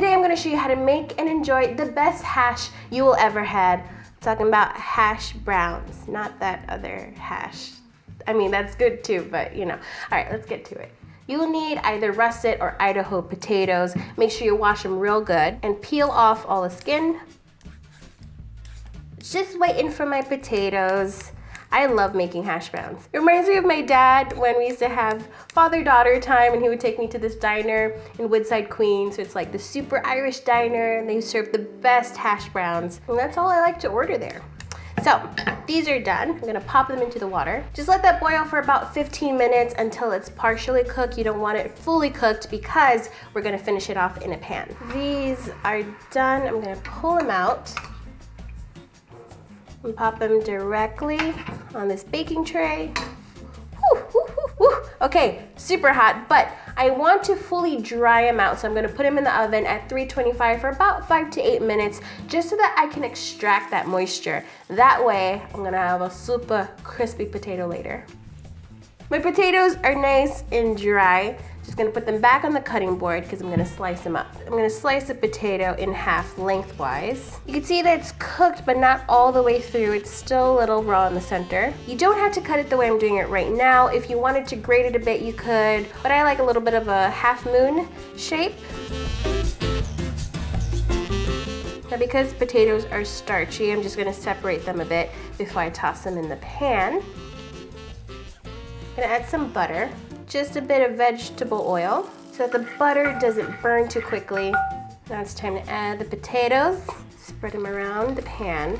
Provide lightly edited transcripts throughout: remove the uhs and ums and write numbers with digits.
Today I'm gonna show you how to make and enjoy the best hash you will ever had. I'm talking about hash browns, not that other hash. I mean, that's good too, but you know. All right, let's get to it. You'll need either russet or Idaho potatoes. Make sure you wash them real good and peel off all the skin. Just waiting for my potatoes. I love making hash browns. It reminds me of my dad when we used to have father-daughter time and he would take me to this diner in Woodside, Queens. So it's like the super Irish diner and they serve the best hash browns. And that's all I like to order there. So these are done. I'm gonna pop them into the water. Just let that boil for about 15 minutes until it's partially cooked. You don't want it fully cooked because we're gonna finish it off in a pan. These are done. I'm gonna pull them out and pop them directly on this baking tray. Woo, woo, woo, woo. Okay, super hot, but I want to fully dry them out, so I'm gonna put them in the oven at 325 for about 5 to 8 minutes, just so that I can extract that moisture. That way, I'm gonna have a super crispy potato later. My potatoes are nice and dry. Just gonna put them back on the cutting board because I'm gonna slice them up. I'm gonna slice a potato in half lengthwise. You can see that it's cooked, but not all the way through. It's still a little raw in the center. You don't have to cut it the way I'm doing it right now. If you wanted to grate it a bit, you could, but I like a little bit of a half moon shape. Now because potatoes are starchy, I'm just gonna separate them a bit before I toss them in the pan. I'm gonna add some butter. Just a bit of vegetable oil so that the butter doesn't burn too quickly. Now it's time to add the potatoes. Spread them around the pan.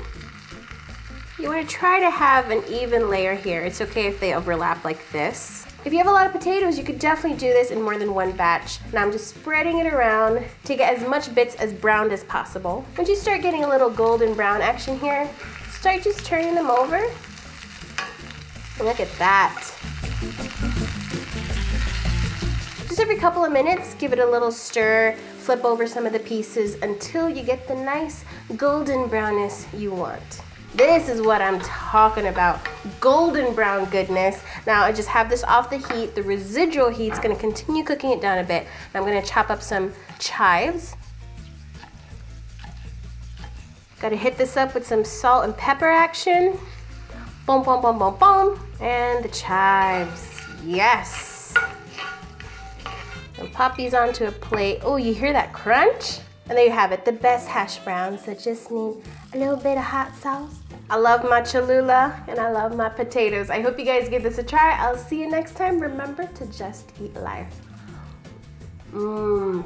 You want to try to have an even layer here. It's okay if they overlap like this. If you have a lot of potatoes, you could definitely do this in more than one batch. Now I'm just spreading it around to get as much bits as browned as possible. Once you start getting a little golden brown action here, start just turning them over. And look at that. Just every couple of minutes, give it a little stir, flip over some of the pieces until you get the nice golden brownness you want. This is what I'm talking about, golden brown goodness. Now I just have this off the heat. The residual heat's gonna continue cooking it down a bit. I'm gonna chop up some chives. Gotta hit this up with some salt and pepper action. Boom, boom, boom, boom, boom. And the chives, yes. And pop these onto a plate. Oh, you hear that crunch? And there you have it, the best hash browns that just need a little bit of hot sauce. I love my Cholula and I love my potatoes. I hope you guys give this a try. I'll see you next time. Remember to just eat life. Mmm.